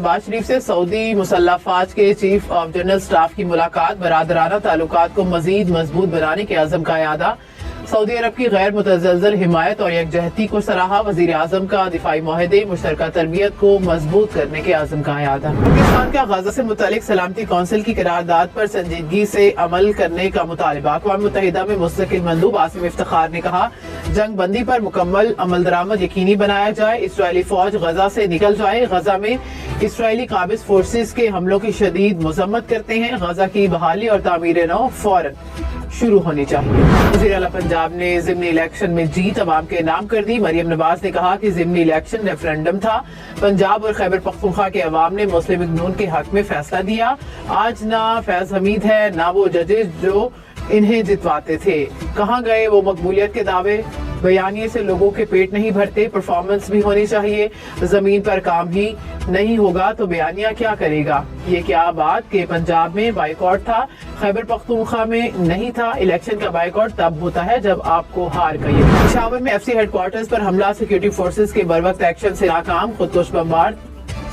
नवाज शरीफ से सऊदी मुसल्लह अफवाज के chief of general staff की मुलाकात, बरादराना ताल्लुकात को मजीद मजबूत बनाने के अज़म का यादा। सऊदी अरब की गैर मुतज़लज़ल हिमायत और यकजहती को सराहा। वज़ीर आज़म का दिफाई मुआहदे मुश्तरका तरबियत को मजबूत करने के आज़म का यादा। पाकिस्तान का गाज़ा से मुतालिक सलामती कौंसिल की करारदाद पर संजीदगी से अमल करने का मुतालबा। अक़वाम मुत्तहिदा में मुस्तकिल मंदूब आसिम इफ्तिखार ने कहा, जंग बंदी पर मुकम्मल अमल दरामद यकीनी बनाया जाए। इसराइली फौज गजा से निकल जाए। गजा में इसराइली काबिज फोर्सेस के हमलों की शदीद मजम्मत करते हैं। गजा की बहाली और तामीर नौ फौरन शुरू होनी चाहिए। वज़ीर आला पंजाब ने ज़िमनी इलेक्शन में जीत अवाम के नाम कर दी। मरियम नवाज ने कहा कि ज़िमनी इलेक्शन रेफरेंडम था। पंजाब और खैबर पख्तूनख्वा के अवाम ने मुस्लिम लीग नून के हक में फैसला दिया। आज ना फैज हमीद है ना वो जजेस जो इन्हें जितवाते थे। कहाँ गए वो मकबूलियत के दावे? बयानिए से लोगों के पेट नहीं भरते। परफॉर्मेंस भी होनी चाहिए। जमीन पर काम ही नहीं होगा तो बयानिया क्या करेगा? ये क्या बात कि पंजाब में बाइकॉट था, खैबर पख्तूनख्वा में नहीं था। इलेक्शन का बाइकॉट तब होता है जब आपको हार गई। पेशावर में एफसी हेडक्वार्टर्स पर हमला, सिक्योरिटी फोर्सेस के बरवक्त एक्शन से नाकाम। खुदकुश बमबार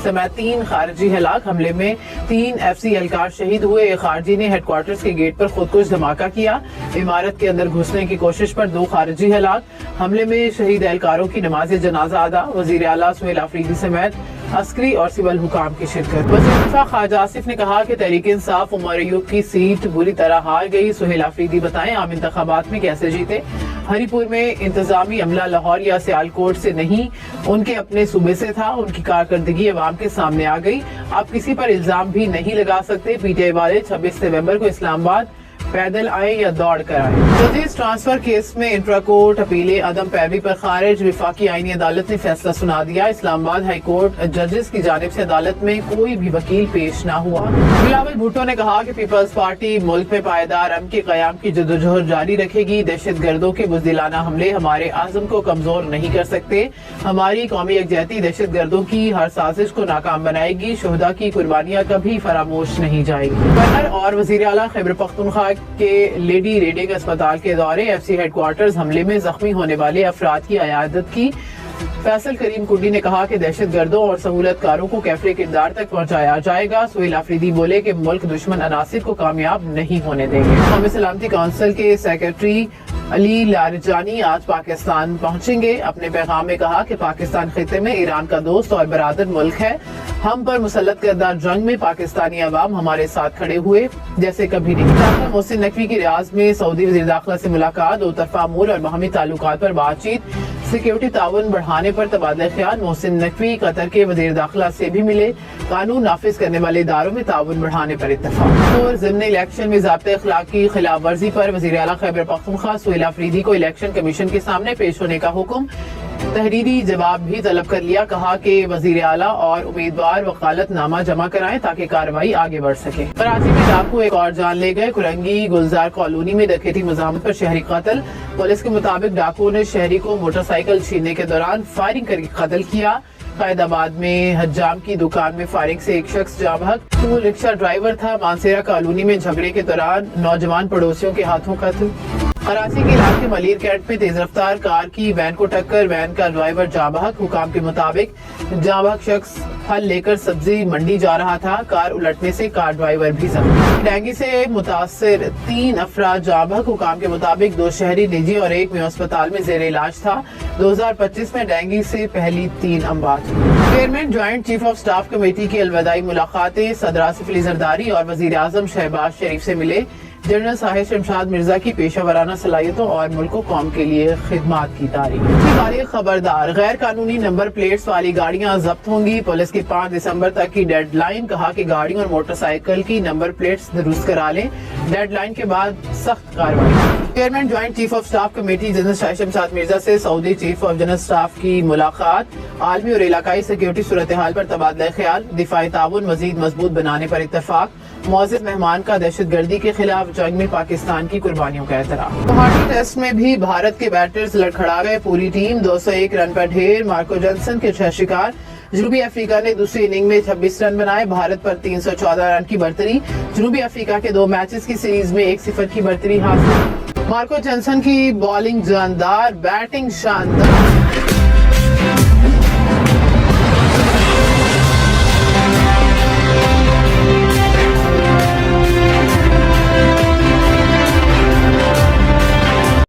समेत 3 खारजी हलाक। हमले में 3 एफसी एहलकार शहीद हुए। एक खारजी ने हेडक्वार्टर्स के गेट पर खुदकुश धमाका किया। इमारत के अंदर घुसने की कोशिश पर 2 खारजी हलाक। हमले में शहीद एहलकारों की नमाज जनाजा अदा। वजीर आला सुहेल आफरीदी समेत अस्करी और सिविल हुकाम की शिरकत। वज़ीर दिफा ख्वाजा आसिफ ने कहा कि तहरीक इंसाफ उमर अयूब की सीट बुरी तरह हार गई। सुहेल आफरीदी बताएं आम इंतखाबात में कैसे जीते। हरीपुर में इंतजामी अमला लाहौर या सियालकोट से नहीं, उनके अपने सूबे से था। उनकी कारकर्दगी अवाम के सामने आ गई। आप किसी पर इल्जाम भी नहीं लगा सकते। पीटीआई वाले 26 नवंबर को इस्लामाबाद पैदल आए या दौड़ कर आए। जजेस ट्रांसफर केस में इंट्रा कोर्ट अपीलें अदम पैरवी पर खारिज। विफाकी आईनी अदालत ने फैसला सुना दिया। इस्लामाबाद हाई कोर्ट जजेस की जानिब से अदालत में कोई भी वकील पेश न हुआ। बिलावल भुट्टो ने कहा कि पीपल्स पार्टी मुल्क में पायदार अमन के कयाम की जदोजहद जारी रखेगी। दहशत गर्दों के बुज़दिलाना हमले हमारे आज़म को कमजोर नहीं कर सकते। हमारी कौमी यकजहती दहशत गर्दों की हर साजिश को नाकाम बनाएगी। शुहदा की कुर्बानियां कभी फरामोश नहीं जाएगी। गवर्नर और वज़ीर आला खैबर पख्तूनख्वा के लेडी रेडिंग अस्पताल के दौरे। एफसी हेडक्वार्टर्स हमले में जख्मी होने वाले अफराद की अयादत की। फैसल करीम कुंडी ने कहा कि दहशत गर्दों और सहूलतकारों को कैफरे किरदार तक पहुंचाया जाएगा। सुहेल आफरीदी बोले कि मुल्क दुश्मन अनासिर को कामयाब नहीं होने देंगे। कौमी सलामती काउंसिल के सेक्रेटरी अली लारजानी आज पाकिस्तान पहुंचेंगे। अपने पैगाम में कहा कि पाकिस्तान खिते में ईरान का दोस्त और बरादर मुल्क है। हम पर मुसल्लत करदा जंग में पाकिस्तानी अवाम हमारे साथ खड़े हुए जैसे कभी नहीं। डॉक्टर मोहसिन नकवी की रियाज में सऊदी वज़ीर दाखिला से मुलाकात। दो तरफा अमूर और बाहमी ताल्लुकात पर बातचीत। सिक्योरिटी ताउन बढ़ाने पर तबादला ख्याल। मोहसिन नकवी कतर के वज़ीर दाखिला से भी मिले। कानून नाफिज करने वाले इदारों में ताउन बढ़ाने पर इत्तफाक। और ज़िमनी इलेक्शन में ज़ाब्ते अखलाक की खिलाफ वर्जी पर वज़ीर आला खैबर पख्तूनख्वा सुहेल आफरीदी को इलेक्शन कमीशन के सामने पेश होने का हुक्म। तहरीरी जवाब भी तलब कर लिया। कहा कि वज़ीर आला और उम्मीदवार वकालतनामा जमा कराएं ताकि कार्रवाई आगे बढ़ सके। कराची में डाकू एक और जान ले गए। कुरंगी गुलजार कॉलोनी में डकैती मज़ामत पर शहरी कत्ल। पुलिस के मुताबिक डाकू ने शहरी को मोटरसाइकिल छीनने के दौरान फायरिंग करके कत्ल किया। कायदाबाद में हज्जाम की दुकान में फायरिंग से एक शख्स जाँ बहक। टूल रिक्शा ड्राइवर था। मानसेरा कॉलोनी में झगड़े के दौरान नौजवान पड़ोसियों के हाथों कत्ल। कराची के इलाके मलीर कैंट में तेज रफ्तार कार की वैन को टक्कर। वैन का ड्राइवर जाँ बहक। हुकाम के मुताबिक जाँ बहक शख्स फल लेकर सब्जी मंडी जा रहा था। कार उलटने से कार ड्राइवर भी जख्मी। डेंगू से मुतासिर 3 अफराद जाँ बहक। हुकाम के मुताबिक 2 शहरी निजी और 1 में अस्पताल में जेर इलाज था। 2025 में डेंगू से पहली 3 अमवात। Chairman joint chief of staff committee की अलविदाई मुलाकातें। सदर आसिफ अली जरदारी और वजीर आजम शहबाज शरीफ से मिले। जनरल साहिब शमशाद मिर्जा की पेशा सलाहियतों और मुल्क कौम के लिए खिदमात की तारीफ। खबरदार, गैर कानूनी नंबर प्लेट्स वाली गाड़ियां जब्त होंगी। पुलिस की 5 दिसंबर तक की डेडलाइन। कहा कि गाड़ियों और मोटरसाइकिल की नंबर प्लेट्स दुरुस्त करा लें। डेडलाइन के बाद सख्त कार्रवाई। Chairman joint chief of staff committee general साहिब शमशाद मिर्जा से Saudi chief of general staff की मुलाकात। आलमी और इलाकाई सिक्योरिटी सूरत हाल पर तबादला ख्याल। दिफाई ताउन मजीद मजबूत बनाने पर इत्तफाक। मौजूद मेहमान का दहशत गर्दी के खिलाफ जंग में पाकिस्तान की कुर्बानियों का एहतराम। गुवाहाटी टेस्ट में भी भारत के बैटर्स लड़खड़ा गए। पूरी टीम 201 रन पर ढेर। मार्को जॉनसन के 6 शिकार। जनूबी अफ्रीका ने दूसरी इनिंग में 26 रन बनाए। भारत पर 314 रन की बढ़तरी। जनूबी अफ्रीका के 2 मैचेस की सीरीज में 1-0 की बढ़तरी हासिल। मार्को जॉनसन की बॉलिंग जानदार, बैटिंग शानदार।